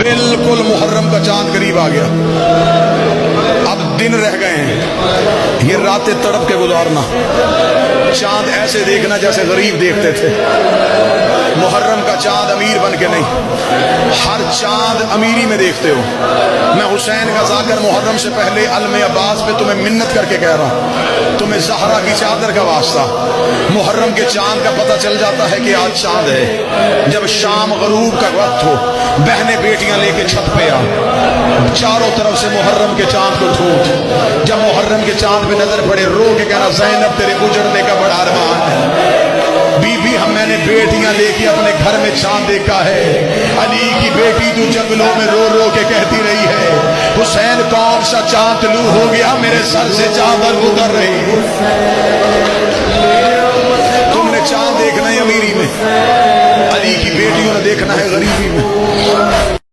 बिल्कुल मुहर्रम का चांद करीब आ गया, अब दिन रह गए हैं, ये रातें तड़प के गुजारना, चांद ऐसे देखना जैसे गरीब देखते थे। मुहर्रम का चांद अमीर बन के नहीं, हर चांद अमीरी में देखते हो। मैं हुसैन का जाकर मुहर्रम से पहले अलम अब्बास पे तुम्हें मिन्नत करके कह रहा हूँ, तुम्हें ज़हरा की चादर का वास्ता, मुहर्रम के चांद का पता चल जाता है कि आज चांद है। जब शाम गरूब का वक्त हो, बहनें बेटियां लेके छत पे आ, चारों तरफ से मुहर्रम के चांद को ढूंढ, जब मुहर्रम के चांद पे नजर पड़े रो के कहना ज़ैनब तेरे गुजरने का बड़ा अरमान है। बीबी हम मैंने बेटियां लेके अपने घर में चांद देखा है, अली की बेटी तू जंगलों में रो रो के कहती रही है हुसैन कौन सा चांद तलू हो गया मेरे सर से चादर उतर रही। तुमने चांद देखना है अमीरी में, अली की बेटियों ने देखना है गरीबी में।